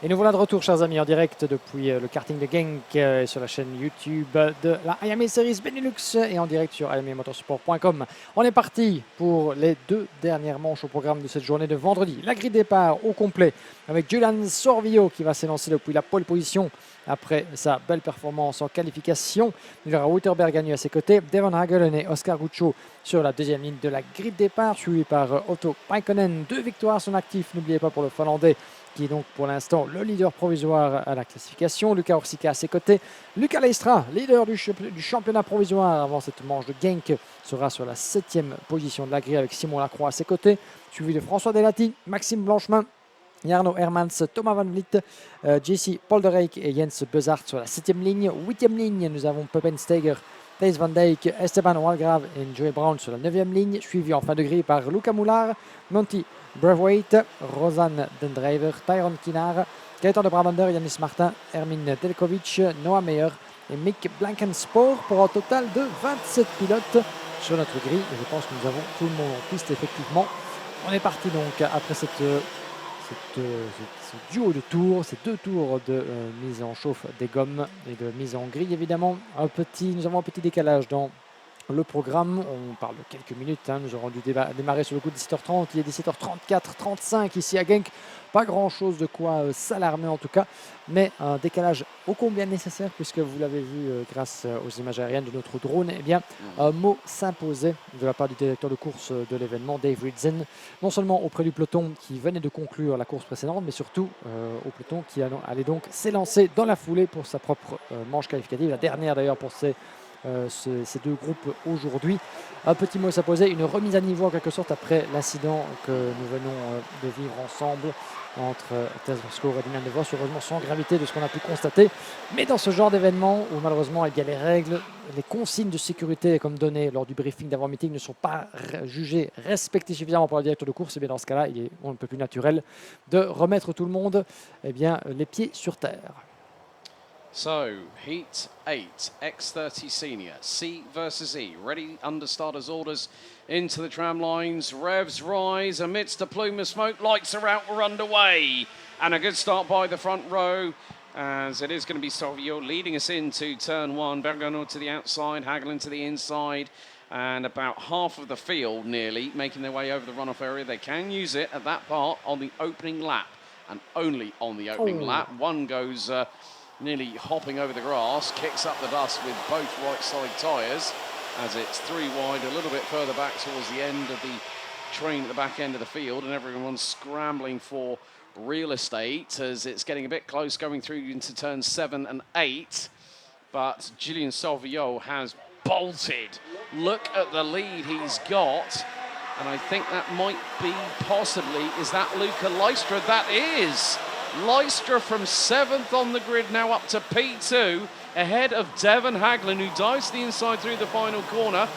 Et nous voilà de retour, chers amis, en direct depuis le karting de Genk sur la chaîne YouTube de la IAME Series Benelux et en direct sur iamemotorsport.com. On est parti pour les deux dernières manches au programme de cette journée de vendredi. La grille de départ au complet avec Julian Sorvillo qui va s'élancer depuis la pole position après sa belle performance en qualification. Il y aura Wouterberg à ses côtés, Devon Hagelen et Oscar Guccio sur la deuxième ligne de la grille de départ, suivi par Otto Paikkonen. 2 victoires à son actif, n'oubliez pas pour le Finlandais, qui est donc pour l'instant le leader provisoire à la classification. Luca Orsica à ses côtés. Luca Leistra, leader du championnat provisoire avant cette manche de Genk, sera sur la 7e position de la grille avec Simon Lacroix à ses côtés, suivi de François Delati, Maxime Blanchemin, Jarno Hermans, Thomas Van Vliet, Jesse Polderijk et Jens Bezart sur la 7e ligne. 8e ligne, nous avons Pepin Steger, Thijs Van Dijk, Esteban Walgrave et Joey Brown sur la 9e ligne, suivi en fin de grille par Luca Moulard, Monty Braithwaite, Rosanne Dendrijver, Tyron Kinar, Gaëtan de Brabander, Yanis Martin, Ermin Delkovic, Noah Meyer et Mick Blankensport pour un total de 27 pilotes sur notre grille. Et je pense que nous avons tout le monde en piste effectivement. On est parti donc après ce duo de tours, ces 2 tours de mise en chauffe des gommes et de mise en grille évidemment. Nous avons un petit décalage dans le programme, on parle de quelques minutes, nous aurons dû démarrer sur le coup de 17h30, il est 17h34, 35 ici à Genk, pas grand chose de quoi s'alarmer en tout cas, mais un décalage ô combien nécessaire puisque vous l'avez vu grâce aux images aériennes de notre drone, eh bien un mot s'imposait de la part du directeur de course de l'événement, Dave Ridzen, non seulement auprès du peloton qui venait de conclure la course précédente, mais surtout au peloton qui allait donc s'élancer dans la foulée pour sa propre manche qualificative, la dernière d'ailleurs pour ces 2 groupes aujourd'hui. Un petit mot s'imposait, une remise à niveau en quelque sorte après l'incident que nous venons de vivre ensemble entre Tess Bosco et Dylan De Vos, heureusement sans gravité de ce qu'on a pu constater. Mais dans ce genre d'événement où malheureusement il y a les règles, les consignes de sécurité comme données lors du briefing d'avant-meeting ne sont pas jugées respectées suffisamment par le directeur de course, et bien dans ce cas-là, il est un peu plus naturel de remettre tout le monde les pieds sur terre. So, Heat 8, X30 Senior, C versus E, ready under starters' orders into the tram lines. Revs rise amidst a plume of smoke, lights are out, we're underway. And a good start by the front row, as it is going to be Sorvillo leading us into turn 1. Bergano to the outside, Hagelen to the inside, and about half of the field nearly making their way over the runoff area. They can use it at that part on the opening lap, and only on the opening lap. One goes nearly hopping over the grass, kicks up the dust with both right side tyres as it's 3 wide, a little bit further back towards the end of the train at the back end of the field, and everyone's scrambling for real estate as it's getting a bit close going through into turns 7 and 8. But Julian Sorvillo has bolted. Look at the lead he's got, and I think that might be possibly, is that Luca Leistra? That is Leistra from 7th on the grid, now up to P2, ahead of Devon Hagelen, who dives to the inside through the final corner.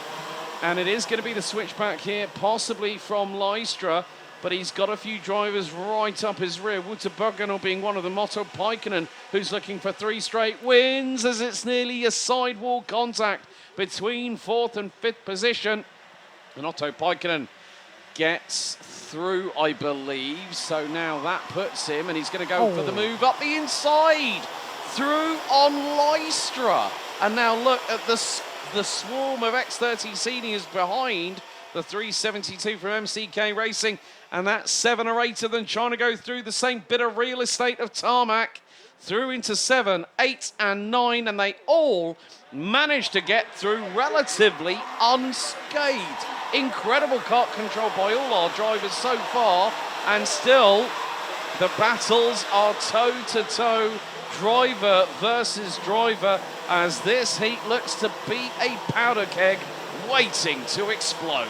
And it is going to be the switchback here, possibly from Leistra, but he's got a few drivers right up his rear. Wouter Bergano being one of them, Otto Paikkonen, who's looking for 3 straight wins, as it's nearly a sidewall contact between 4th and 5th position. And Otto Paikkonen gets through, I believe, so now that puts him, and he's going to go for the move up the inside, through on Leistra. And now look at the swarm of X30 seniors behind the 372 from MCK Racing, and that's 7 or 8 of them trying to go through the same bit of real estate of tarmac, through into 7, 8 and 9, and they all managed to get through relatively unscathed. Incredible kart control by all our drivers so far, and still the battles are toe-to-toe, driver versus driver, as this heat looks to be a powder keg waiting to explode.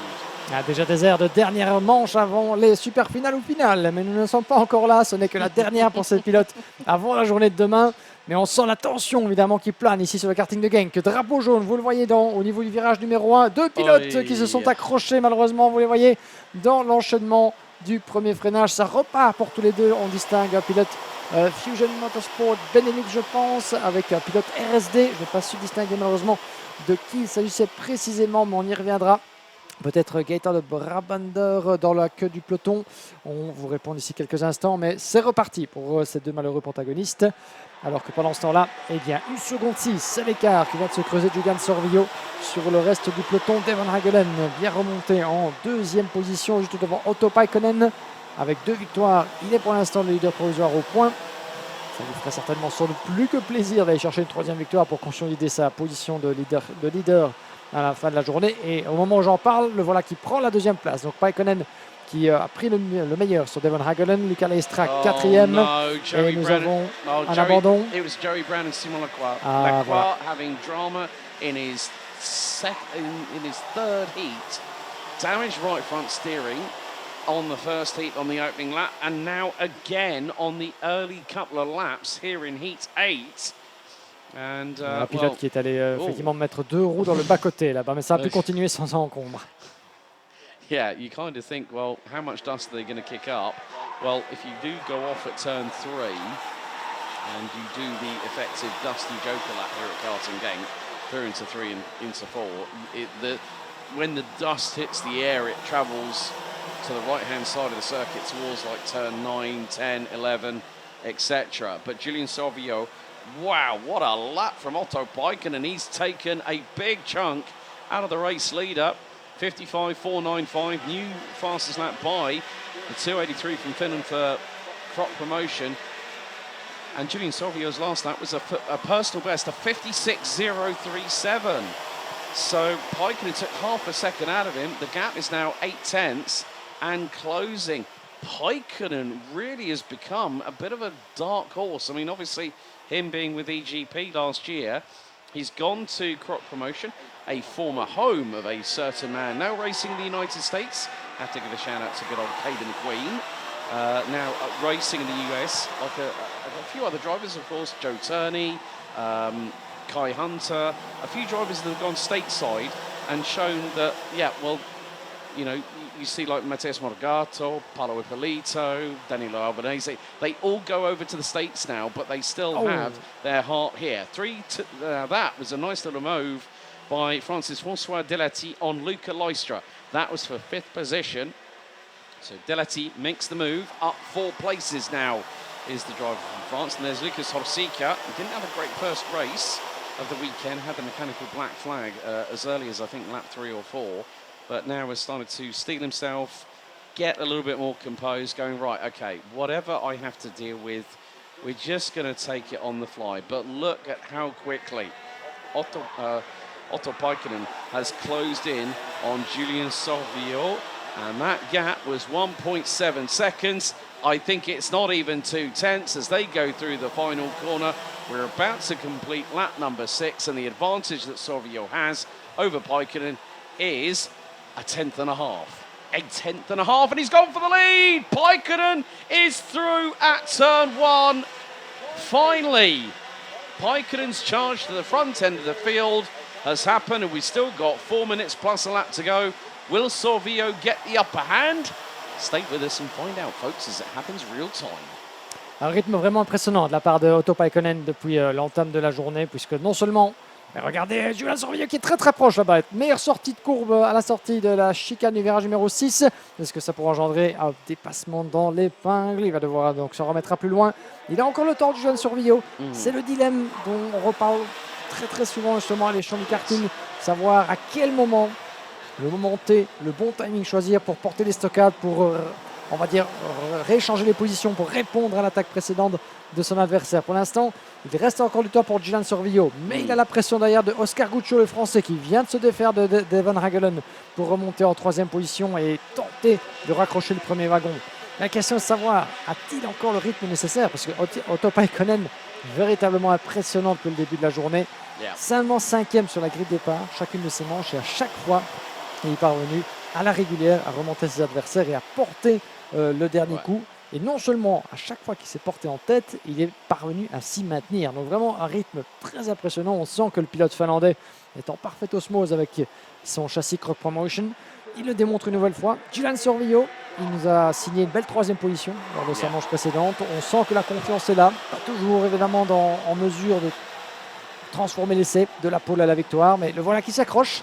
Déjà des airs de dernière manche avant les super finales ou finales, mais nous ne sommes pas encore là, ce n'est que la dernière pour ces pilotes avant la journée de demain. Mais on sent la tension évidemment qui plane ici sur le karting de Genk. Drapeau jaune, vous le voyez au niveau du virage numéro 1. 2 pilotes qui se sont accrochés malheureusement, vous les voyez dans l'enchaînement du premier freinage. Ça repart pour tous les deux. On distingue un pilote Fusion Motorsport Benelux je pense, avec un pilote RSD. Je n'ai pas su distinguer malheureusement de qui il s'agissait précisément, mais on y reviendra. peut-être Gaëtan de Brabander dans la queue du peloton. On vous répond d'ici quelques instants, mais c'est reparti pour ces deux malheureux protagonistes. Alors que pendant ce temps-là, eh bien, 1 seconde 6, c'est l'écart qui vient de se creuser Julian Sorvillo sur le reste du peloton. Devon Hagelen bien remonté en deuxième position, juste devant Otto Paikkonen. Avec 2 victoires, il est pour l'instant le leader provisoire au point. Ça lui ferait certainement sans doute plus que plaisir d'aller chercher une 3e victoire pour consolider sa position de leader à la fin de la journée. Et au moment où j'en parle, le voilà qui prend la 2e place. Donc Paikkonen qui a pris le meilleur sur Devon Hagelen, Luca Leistra 4e. No, et nous avons un abandon. It was Joey Brown and Simon Lacroix. Ah, Lacroix voilà. having drama in his third heat. Damaged right front steering on the first heat on the opening lap, and now again on the early couple of laps here in heat 8. And, Un pilote qui est allé effectivement mettre 2 roues dans le bas-côté là-bas, mais ça a pu continuer sans encombre. Yeah, you kind of think, well, how much dust are they going to kick up? Well, if you do go off at turn 3 and you do the effective dusty joker lap here at Karting Genk, through into 3 and into 4, when the dust hits the air, it travels to the right-hand side of the circuit towards like turn 9, 10, 11, etc. But Julian Sorvillo, wow, what a lap from Otto Paikkonen, and he's taken a big chunk out of the race leader. 55.495, new fastest lap by the 283 from Finland for Croc Promotion. And Julian Sorvillo's last lap was a personal best of 56.037. So Paikkonen took half a second out of him. The gap is now 8 tenths and closing. Paikkonen really has become a bit of a dark horse. I mean, obviously, him being with EGP last year, he's gone to Croc Promotion, a former home of a certain man now racing in the United States. Have to give a shout out to good old Caden Queen. Now racing in the US, like a few other drivers, of course, Joe Turney, Kai Hunter, a few drivers that have gone stateside and shown that, yeah, well, you know, you see like Matheus Morgato, Paolo Ippolito, Danilo Albanese, they all go over to the States now, but they still have their heart here. That was a nice little move by Francis François Delati on Luca Leistra. That was for 5th position. So Delati makes the move up 4 places now, is the driver from France. And there's Lucas Horsica. He didn't have a great first race of the weekend, had the mechanical black flag as early as I think lap 3 or 4. But now has started to steel himself, get a little bit more composed, going, right, okay, whatever I have to deal with, we're just going to take it on the fly. But look at how quickly Otto Paikkonen has closed in on Julian Sorvillo, and that gap was 1.7 seconds. I think it's not even 2 tenths as they go through the final corner. We're about to complete lap number 6, and the advantage that Sorvillo has over Paikkonen is a tenth and a half. A tenth and a half, and he's gone for the lead. Paikkonen is through at turn 1. Finally, Paikkonen's charge to the front end of the field has happened, and we've still got 4 minutes plus a lap to go. Will Sorvillo get the upper hand? Stay with us and find out, folks, as it happens real time. Un rythme vraiment impressionnant de la part de Otto Paikkonen depuis l'entame de la journée, puisque non seulement, regardez Julian Sorvillo qui est très très proche là-bas, meilleure sortie de courbe à la sortie de la chicane du virage numéro 6. Est-ce que ça pourra engendrer un dépassement dans l'épingle? Il va devoir donc se remettre à plus loin. Il a encore le temps, Julian Sorvillo. C'est le dilemme dont on reparle très très souvent justement à l'échelon du karting, savoir à quel moment, le moment T, le bon timing choisir pour porter les stockades, pour on va dire rééchanger les positions, pour répondre à l'attaque précédente de son adversaire. Pour l'instant, il reste encore du temps pour Julian Sorvillo, mais il a la pression derrière de Oscar Guccio, le français, qui vient de se défaire de Devon Hagelen pour remonter en 3e position et tenter de raccrocher le premier wagon. La question est de savoir, a-t-il encore le rythme nécessaire? Parce que Otto Paikkonen, véritablement impressionnant depuis le début de la journée. Seulement 5e sur la grille de départ, chacune de ses manches, et à chaque fois, il est parvenu à la régulière à remonter ses adversaires et à porter le dernier coup. Et non seulement à chaque fois qu'il s'est porté en tête, il est parvenu à s'y maintenir. Donc vraiment un rythme très impressionnant. On sent que le pilote finlandais est en parfaite osmose avec son châssis Croc Promotion. Il le démontre une nouvelle fois. Julian Sorvillo, il nous a signé une belle 3e position lors de sa manche précédente. On sent que la confiance est là. Pas toujours évidemment en mesure de transformer l'essai de la pole à la victoire. Mais le voilà qui s'accroche.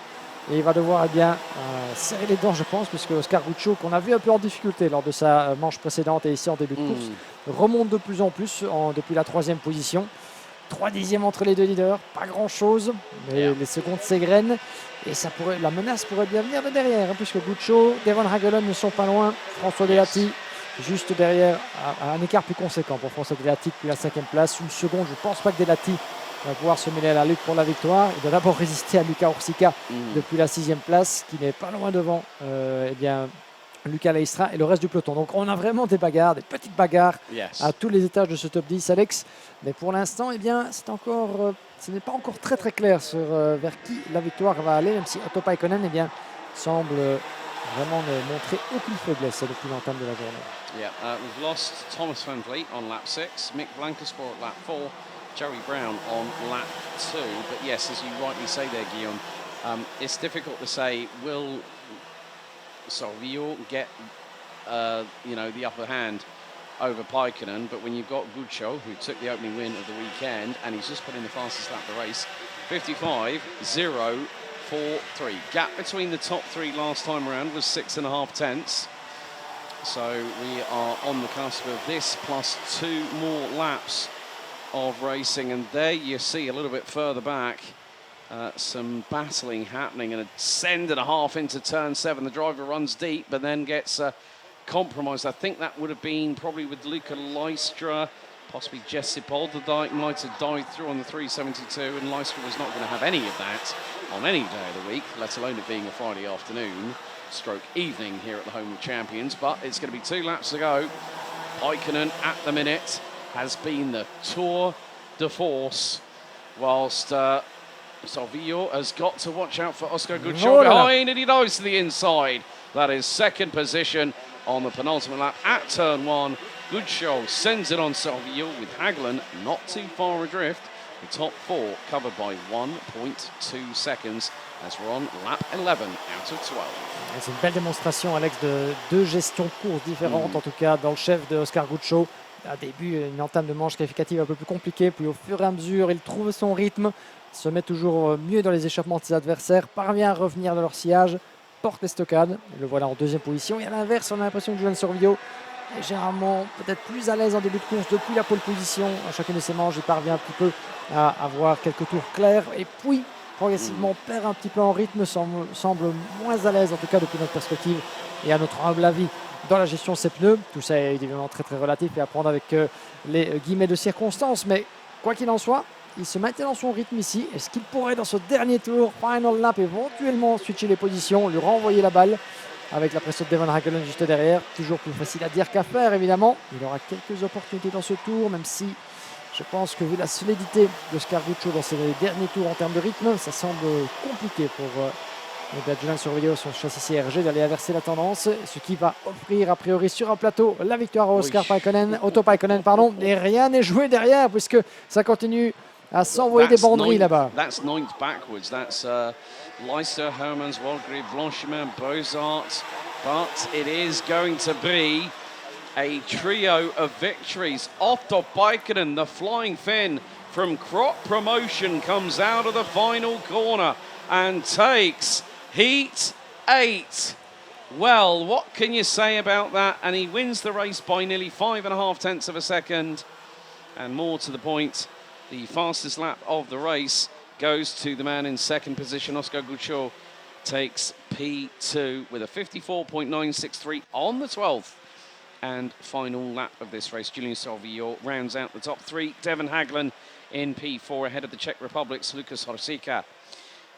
Et il va devoir serrer les dents, je pense, puisque Oscar Guccio, qu'on a vu un peu en difficulté lors de sa manche précédente et ici en début de course, remonte de plus en plus depuis la 3e position. 3 dixièmes entre les deux leaders, pas grand-chose, mais les secondes s'égrènent. Et la menace pourrait bien venir de derrière, puisque Guccio, Devon Hagelen ne sont pas loin. François Delati, juste derrière, à un écart plus conséquent pour François Delati depuis la 5e place. Une seconde, je ne pense pas que Delati va pouvoir se mêler à la lutte pour la victoire. Il doit d'abord résister à Luca Orsica depuis la 6e place, qui n'est pas loin devant Luca Leistra et le reste du peloton. Donc on a vraiment des bagarres, des petites bagarres à tous les étages de ce top 10, Alex. Mais pour l'instant, ce n'est pas encore très très clair sur vers qui la victoire va aller, même si Otto Paikkonen semble vraiment ne montrer aucune faiblesse depuis l'entame de la journée. Yeah, we've lost Thomas Van Vliet on lap 6, Mick Blankensport at lap 4, Joey Brown on lap 2. But yes, as you rightly say there, Guillaume, it's difficult to say, will Solvio get the upper hand over Paikkonen, but when you've got Guccio, who took the opening win of the weekend, and he's just put in the fastest lap of the race, 55.043. Gap between the top 3 last time around was 6.5 tenths. So we are on the cusp of this plus 2 more laps of racing, and there you see a little bit further back some battling happening, and a send and a half into turn 7. The driver runs deep but then gets compromised. I think that would have been probably with Luca Leistra, possibly Jesse Polderdijk might have died through on the 372, and Leistra was not going to have any of that on any day of the week, let alone it being a Friday afternoon stroke evening here at the home of champions. But it's going to be 2 laps to go. Paikkonen at the minute has been the tour de force, whilst Salvillo has got to watch out for Oscar Guccio behind, and he dives to the inside. That is 2nd position on the penultimate lap at turn 1. Guccio sends it on Salvillo with Hagelen not too far adrift. The top 4 covered by 1.2 seconds as we're on lap 11 out of 12. C'est une belle démonstration, Alex, de 2 gestions de course différentes, en tout cas dans le chef de Oscar Guccio. À début, une entame de manche qualificative un peu plus compliquée, puis au fur et à mesure, il trouve son rythme, se met toujours mieux dans les échappements de ses adversaires, parvient à revenir de leur sillage, porte les stockades, le voilà en 2e position. Et à l'inverse, on a l'impression que Julian Sorvillo est généralement peut-être plus à l'aise en début de course depuis la pole position. À chacune de ses manches, il parvient un petit peu à avoir quelques tours clairs, et puis progressivement perd un petit peu en rythme, semble moins à l'aise, en tout cas depuis notre perspective et à notre humble avis, dans la gestion de ses pneus. Tout ça est évidemment très très relatif et à prendre avec les guillemets de circonstances, mais quoi qu'il en soit, il se maintient dans son rythme ici. Est-ce qu'il pourrait dans ce dernier tour, final lap, éventuellement switcher les positions, lui renvoyer la balle avec la pression de Devon Hagelen juste derrière? Toujours plus facile à dire qu'à faire, évidemment. Il aura quelques opportunités dans ce tour, même si je pense que vu la solidité de Oscar Guccio dans ses derniers tours en termes de rythme, ça semble compliqué pour Julian Sorvillo, son châssis CRG, d'aller inverser la tendance, ce qui va offrir a priori sur un plateau la victoire à Otto Paikkonen, pardon. Et rien n'est joué derrière puisque ça continue à s'envoyer des banderies là-bas. That's 9th backwards. That's Leicester, Hermans, Walgrave, Blanchiment, Bozart. But it is going to be a trio of victories. Otto Paikkonen, the flying Finn from Crop Promotion, comes out of the final corner and takes Heat 8. Well, what can you say about that? And he wins the race by nearly 5.5 tenths of a second. And more to the point, the fastest lap of the race goes to the man in 2nd position. Oscar Guccio takes P2 with a 54.963 on the 12th and final lap of this race. Julian Salvillo rounds out the top 3. Devon Hagelen in P4 ahead of the Czech Republic's Lukas Horsika.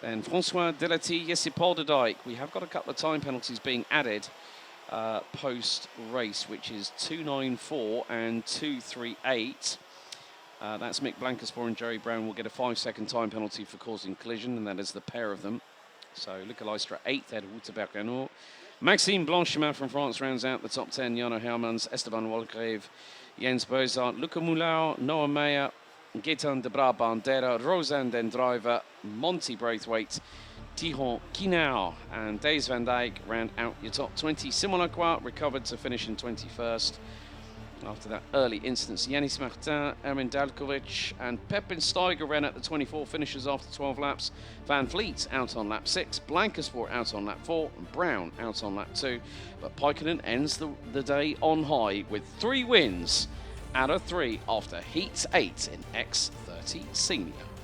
Then François Delati, Jesse Polderdijk. We have got a couple of time penalties being added post-race, which is 2.94 and 2.38. That's Mick Blankensport and Joey Brown will get a 5-second time penalty for causing collision, and that is the pair of them. So Luca Leistra 8th, Ed Wouterberg-Renault. Maxime Blanchiment from France rounds out the top 10. Jano Hermans, Esteban Walgrave, Jens Bozart, Luca Moulin, Noah Meyer, Gaetan de Bra-Bandera, Rosanne Dendriver, Monty Braithwaite, Tihon Kinau and Days Van Dijk round out your top 20. Simon Lacroix recovered to finish in 21st. After that early instance, Yanis Martin, Erin Dalkovic and Pepin Steiger ran at the 24 finishers after 12 laps. Van Vliet out on lap 6, Blankersport out on lap 4 and Brown out on lap 2. But Paikkonen ends the day on high with 3 wins out of 3 after Heat 8 in X30 Senior.